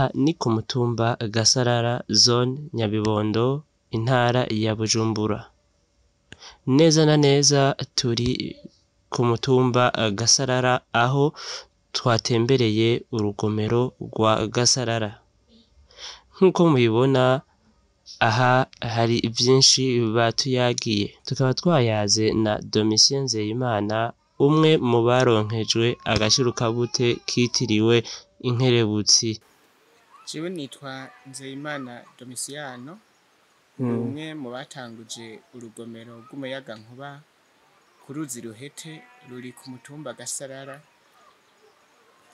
Aha ni ku mutumba Gasarara, zone Nyabibondo, intara ya Bujumbura. Neza na neza turi ku mutumba Gasarara, aho twatembereye urugomero rwa Gasarara. Nk'uko mubibona, aha hari vyinshi batuyagiye. Tukaba twayaze na Domitien Nzeyimana, umwe mu baronkejwe agashirukabute kitiriwe inkerebutsi. Jewe nitwa Nzeyimana Domitiano, umwe mu batanguje urugomero rw'umuyagankuba ku ruzi Ruhete, ruri ku mutumba Gasarara,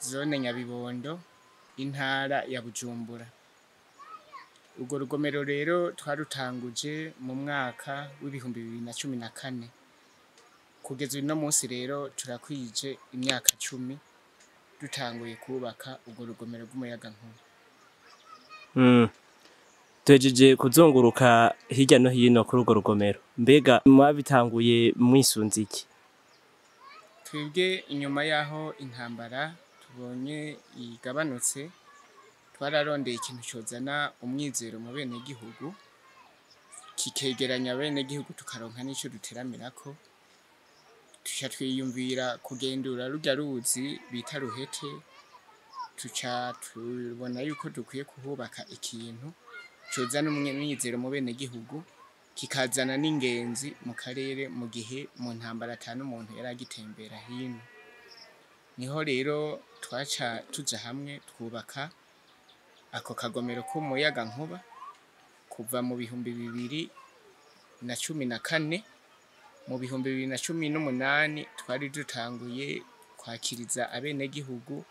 zone Nyabibondo, intara ya Bujumbura. Urwo rugomero rero twarutanguje mu mwaka w'ibihumbi 2014. Kugeza uno munsi rero turakwije imyaka 10 dutanguye kubaka urwo rugomero rw'umuyagankuba. Tuhejeje kuzunguruka hirya no hino kuri urwo rugomero. Mbega mwabitanguye mwisunze iki? Twebwe inyuma yaho intambara tubonye igabanutse, twararondeye ikintu cyozana umwizero mu bene gihugu, kikegeranya bene gihugu tukaronka n'ico duteramirako. Tuca twiyumvira kugendura rurya ruzi bita Ruhete, tuca tubona yuko dukwiye kuhubaka ikintu cozana umwizero mu bene gihugu, kikazana n'ingenzi mu karere mu gihe mu ntambara atanu umuntu yaragitembera hino. Niho rero twaca tuja hamwe twubaka ako kagomero k'umuyagankuba kuva mu bihumbi 2014. Mu bihumbi 2018 twari dutanguye kwakiriza abene gihugu.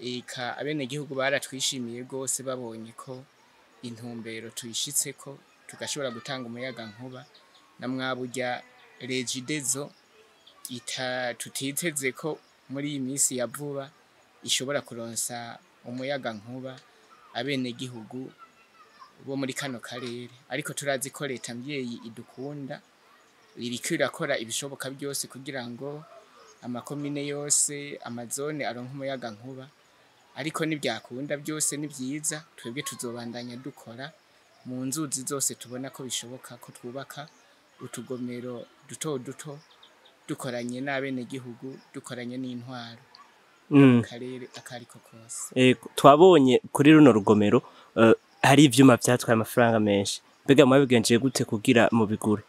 Eka abene gihugu baratwishimiye gose, babonye ko intumbero tuyishitseko tugashobora gutanga umuyagankuba na mwaburya Regideso tutiteze ko muri iyi minsi ya vuba ishobora kuronsa umuyagankuba abene gihugu bo muri kano karere. Ariko turazi ko leta mvyeyi idukunda, iriko irakora ibishoboka byose kugira ngo amakomine yose, amazone aronka umuyagankuba. Ariko nibyakunda byose ni byiza, twebwe tuzobandanya dukora mu nzuzi zose tubona ko bishoboka ko twubaka utugomero duto duto, dukoranye n'abene gihugu, dukoranye n'intwaro karere akariko kose. Twabonye kuri runo rugomero hari ivyuma vyatwaye amafaranga menshi. Mbega mwabigenjeje gute kugira mu bigure?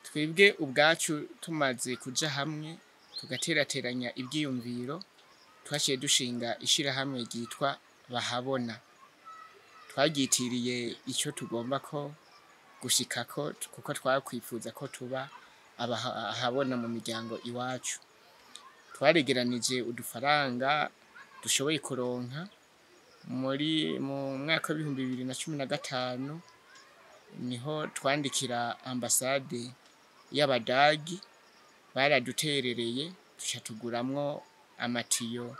Twebwe ubwacu tumaze kuja hamwe tugaterateranya ibyiyumviro, twashiye dushinga ishirahamwe ryitwa Bahabona. Twagitiriye icyo tugomba ko gushikako, kuko twakwifuza ko tuba abahabona mu miryango iwacu. Twaregeranije udufaranga dushoboye kuronka mu mwaka wa 2015. Niho twandikira ambasade y'Abadagi, baraduterereye tuca tuguramwo amatiyo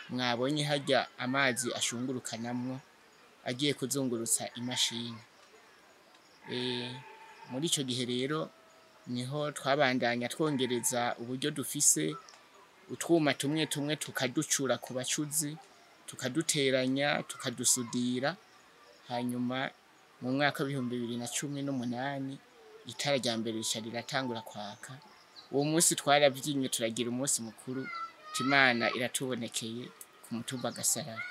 mwabonye hajya amazi ashungurukanamwo agiye kuzungurutsa imashini. Muri ico gihe rero niho twabandanya twongereza uburyo dufise, utwuma tumwe tumwe tukaducura ku bacuzi, tukaduteranya, tukadusudira. Hanyuma mu mwaka wa 2018 itara rya mbere rica riratangura kwaka. Uwo munsi twaravyinye turagira umunsi mukuru, Imana iratubonekeye ku mutumba Gasarara.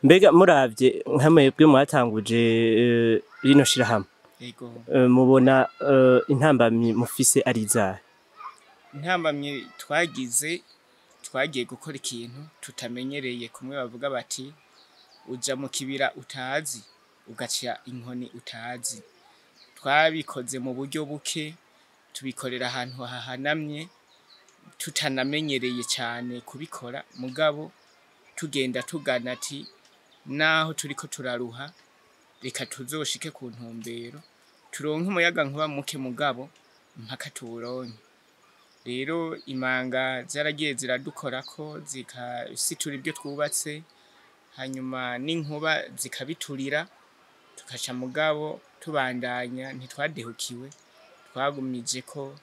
Mbega muravye nk'amwebwe mwatanguje rino shirahamwe, Yego. Mubona intambamyi mufise ari izahe? Intambamyi twagiye gukora ikintu tutamenyereye. Kumwe bavuga bati uja mu kibira utazi ugaca inkoni utazi. Twabikoze mu buryo buke, tubikorera ahantu hahanamye, tutanamenyereye cyane kubikora. Mugabo tugenda tugana ati naho turiko turaruha, reka tuzoshike ku ntumbero, turonke umuyagankuba muke mugabo mpaka tuwuronke. Rero imanga zaragiye ziradukorako, zikasitura ibyo twubatse, hanyuma n'inkuba zikabiturira, tukaca mugabo tubandanya, ntitwadehukiwe, twagumije ko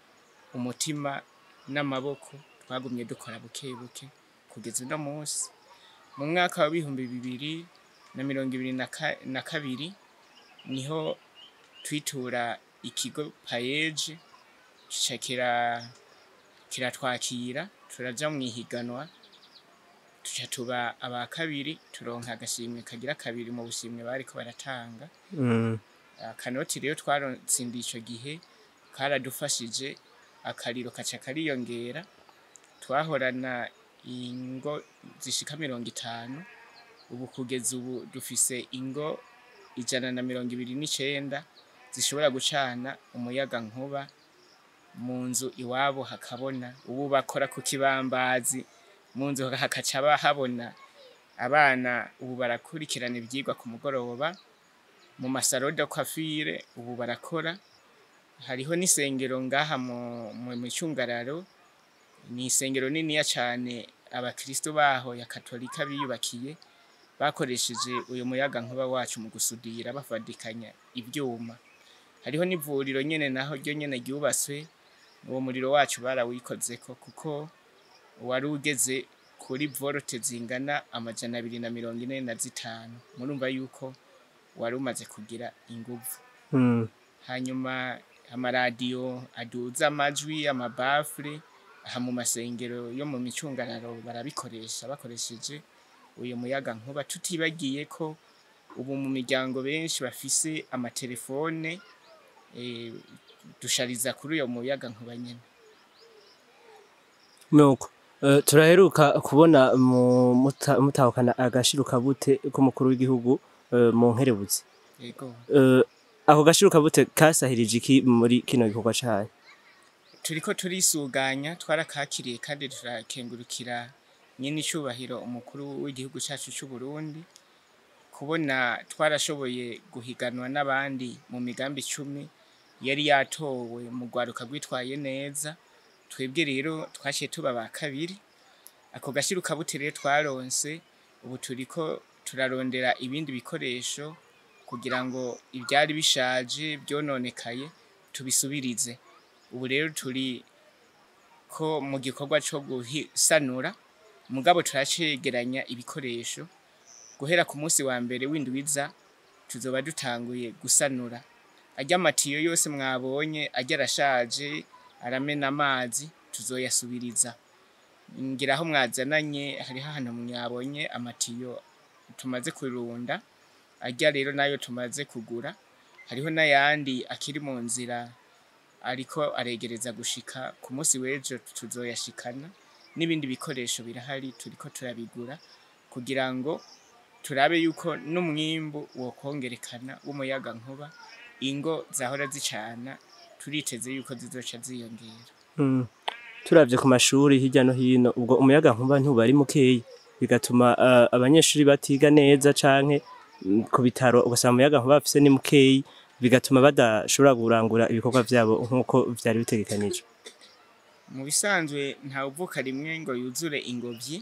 umutima n'amaboko, twagumye dukora buke buke kugeza uno munsi. mu mwaka wa 2022 niho twitura ikigo payeje kiratwakira turaja mu ihiganwa tuca tuba aba kabiri turonka agashimwe kagira kabiri mu bushimwe bariko baratanga. Akanoti rero twarotsindiye ico gihe karadufashije, akariro kaca kariyongera, twahorana ingo zishika 50, ubu kugeza ubu dufise ingo 129 zishobora gucana umuyaga nkuba mu nzu iwabo hakabona. Ubu bakora ku kibambazi mu nzu hakaca habona. Abana ubu barakurikirana ivyigwa ku mugoroba mu masaro de coiffure, ubu barakora. Hariho n'isengero ngaha mu micungararo, ni isengero niniya cane abakristo baho ya katolika biyubakiye, bakoresheje uyu muyaga nkuba wacu mu gusudira bafadikanya ivyuma. Hariho n'ivuriro nyene naho ryo nyene ryubatswe, uwo muriro wacu barawikozeko kuko wari ugeze kuri volte zingana 245. Murumva yuko wari umaze kugira inguvu. Hanyuma amaradiyo aduza amajwi, amabafure aha mu masengero yo mu micungararo barabikoresha bakoresheje uyu muyaga nkuba, tutibagiye ko ubu mu miryango benshi bafise amatelefone dushariza kuri uyo muyaga nkuba nyene. Nuko turaheruka kubona mutahukana agashiruka bute k'umukuru w'igihugu mu nkerebutsi. Yego. Ako gashiruka bute kasahirije iki muri kino gikorwa cyayo? Turiko turisuganya, twarakakiriye kandi turakengurukira nyine icubahiro umukuru w'igihugu cyacu cy'u Burundi, kubona twarashoboye guhiganwa n'abandi mu migambi 10 yari yatowe mu gwaruka gwitwaye neza. Twebwe rero twashiye tuba ba kabiri. Ako gashiruka bute rero twaronse, ubu turiko turarondera ibindi bikoresho kugira ngo ibyari bishaje byononekaye tubisubirize. Ubu rero turi ko mu gikorwa cyo gusanura, mugabo turacegeranya ibikoresho. Guhera ku munsi wa mbere w'indwiza tuzoba dutanguye gusanura. Ajya amatiyo yose mwabonye ajya arashaje, aramena amazi, tuzoyasubiriza. Ngira aho mwazananye hari hano mwabonye amatiyo tumaze kurunda, ajya rero nayo tumaze kugura. Hariho n'ayandi akiri mu nzira ariko aregereza gushika, ku munsi w'ejo tuzoyashikana. N'ibindi bikoresho birahari turiko turabigura kugira ngo turabe yuko n'umwimbu wokongerekana w'umuyaga nkuba, ingo zahora zicana turiteze yuko zizoca ziyongera. Turavye ku mashuri hirya no hino, ubwo umuyaga nkuba ntuba ari mukeyi, bigatuma abanyeshuri batiga neza, canke ku bitaro ugasanga umuyaga nkuba bafise ni mukeyi, bigatuma badashobora kurangura ibikorwa vyabo nkuko vyari bitegekanijwe. Mu bisanzwe nta uvuka rimwe ngo yuzure ingobyi,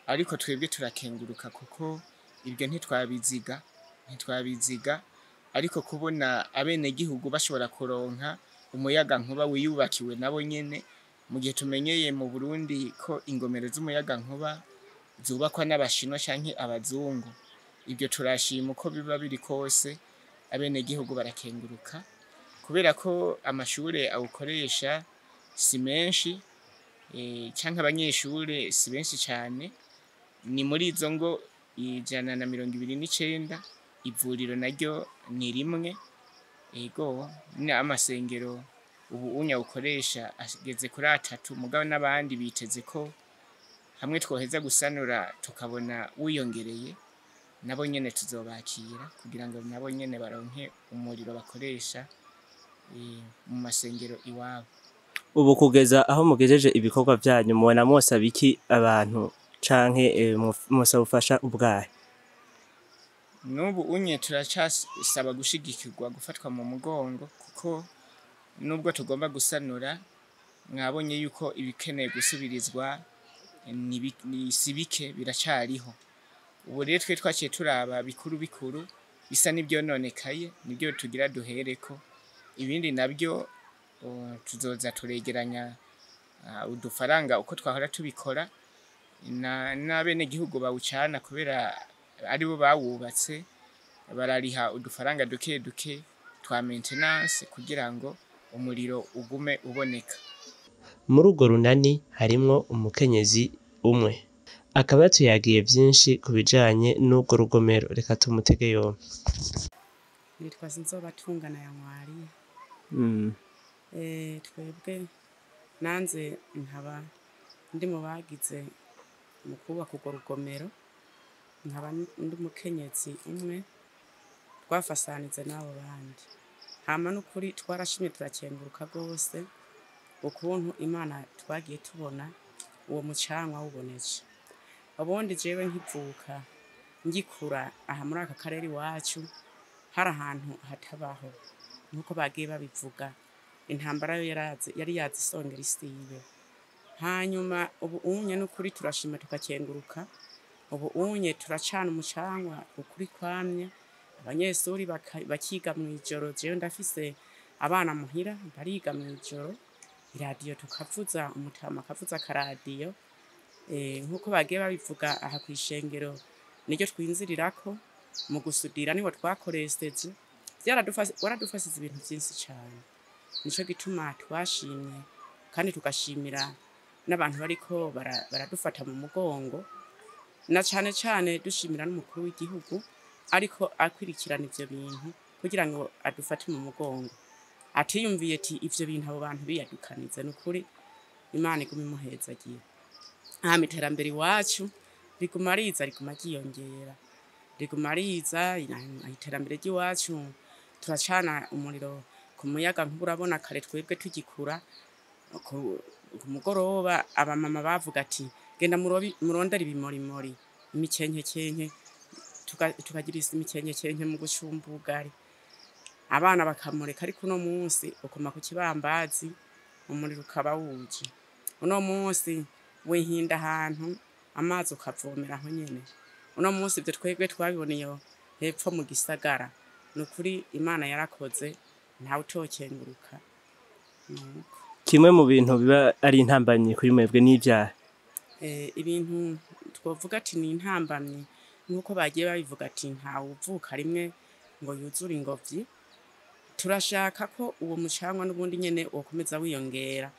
ariko twebwe turakenguruka kuko ibyo ntitwabiziga, ariko kubona abene gihugu bashobora kuronka umuyaga nkuba wiyubakiwe nabo nyene, mu gihe tumenyeye mu Burundi ko ingomero z'umuyaga nkuba zubakwa n'abashinwa canke abazungu. Ibyo turashima uko biba biri kose, abene gihugu barakenguruka kubera ko amashure awukoresha si menshi, canke abanyeshure si benshi cyane. Ni muri izo ngo 129, ivuriro naryo ni rimwe. Ego n'amasengero ubu unya ukoresha ageze kuri 3, mugabo n'abandi biteze ko hamwe twoheza gusanura tukabona wiyongereye, nabo nyene tuzobakira kugira ngo nabo nyene baronke umuriro bakoresha mu masengero iwabo. Ubu kugeza aho mugejeje ibikorwa vyanyu, mubona mwosaba iki abantu canke mwosaba ufasha ubwahe? Nubu unye turacasaba gushigikirwa, gufatwa mu mugongo, kuko nubwo tugomba gusanura mwabonye yuko ibikeneye gusubirizwa ni sibike biracariho. Ubu rero twe twaciye turaba bikuru bisa n'ivyononekaye, nibyo tugira duhereko. Ibindi nabyo tuzoza turegeranya udufaranga uko twahora tubikora, n'abenegihugu bawucana kubera aribo bawubatse, barariha udufaranga duke duke twa maintenance kugira ngo umuriro ugume uboneka. Muri urwo runani harimwo umukenyezi umwe, akaba yatuyagiye vyinshi ku bijanye n'urwo rugomero. Reka tumutege yompi. Nitwa Sinzobatungana ya Mwari. Twebwe nanze nkaba ndi mu bagize mu kubaka urwo rugomero, nkaba ndi umukenyezi umwe twafasanize n'abo bandi. Hama n'ukuri twarashimye turakenguruka rwose ukuntu Imana twagiye tubona uwo mucanwa wuboneje. Ubundi jewe nkivuka ngikura aha muri aka karere iwacu hari ahantu hatabaho nkuko bagiye babivuga, intambara yo yari yazisongera isibe. Hanyuma ubu unye n'ukuri turashima tukakenguruka, ubu unye turacana umucanwa ukuri kwamye, abanyesuri bakiga mw'ijoro. Jewe ndafise abana muhira bariga mw'ijoro, iradiyo tukavuza, umutama akavuza akaradiyo. Nkuko bagiye babivuga aha kw'ishengero niryo twinzirirako, mu gusudira niho twakoresheje, waradufasize ibintu vyinshi cane. Nico gituma twashimye kandi tugashimira n'abantu bariko baradufata mu mugongo, na cane cane dushimira n'umukuru w'igihugu ariko akwirikirana ivyo bintu kugira ngo adufate mu mugongo. Atiyumviye ati ivyo bintu abo bantu biyadukanize, n'ukuri Imana igume imuhezagiye. Hama iterambere iwacu riguma riza riguma ryiyongera, riguma riza. Iterambere ry'iwacu turacana umuriro ku muyaga nkuba. Urabona kare twebwe tugikura ku mugoroba abamama bavuga ati genda murondera ibimorimori, imikenkekenke, tukagira imikenkekenke mu gucumba ubugari. Abana bakamureka, ariko uno munsi ukoma ku kibambazi umuriro ukaba wuje. Uno munsi wihinda ahantu amazi ukavomera aho nyene. Uno munsi ivyo twebwe twabiboneye hepfo mu gisagara. Nukuri Imana yarakoze, ntawe utokenguruka. Kimwe mu bintu biba ari intambamyi kuri mwebwe n'ivyaha? Ibintu twovuga ati ni intambamyi nkuko bagiye babivuga ati ntawe uvuka rimwe ngo yuzure ingobyi. Turashaka ko uwo mucanwa n'ubundi nyene wokomeza wiyongera,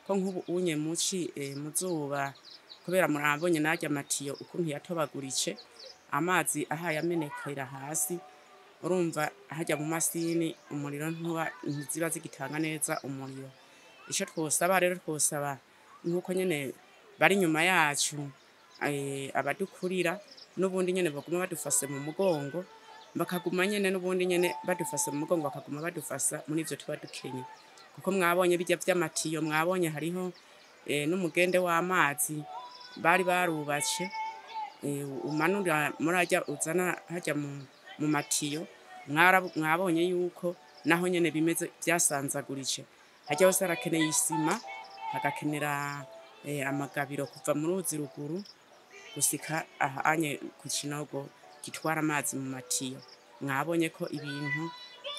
ko nk'ubu unye muci muzuba kubera murabonye narya matiyo ukuntu yatobagurice, amazi ahaye amenekera hasi. Urumva hajya mu masini umuriro ntiziba zigitanga neza umuriro. Ico twosaba rero, twosaba nkuko nyene bari nyuma yacu abadukurira n'ubundi nyene baguma badufase mu mugongo, bakaguma nyene n'ubundi nyene badufase mu mugongo, bakaguma badufasa muri ivyo tuba dukenye. Kuko mwabonye bijya vy'amatiyo, mwabonye hariho n'umugende w'amazi bari barubace, umanura murajya uzana hajya mu matiyo. Mwabonye yuko naho nyene bimeze vyasanzagurice. Hajya hose harakeneye isima, hagakenera amagabiro kuva mu ruzi ruguru gusika ahanye ku kinogo gitwara amazi mu matiyo. Mwabonye ko ibintu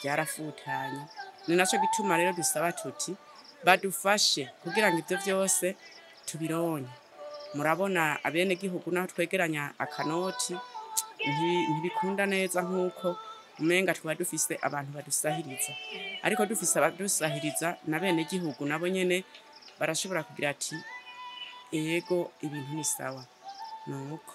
byarafutanye. Ni naco gituma rero dusaba tuti badufashe kugira ngo ivyo vyose tubironke. Murabona abenegihugu naho twegeranya akanoti ntibikunda neza nkuko umenga tuba dufise abantu badusahiriza, ariko dufise abadusahiriza na benegihugu nabo nyene barashobora kugira ati ego ibintu ni sawa. Nuko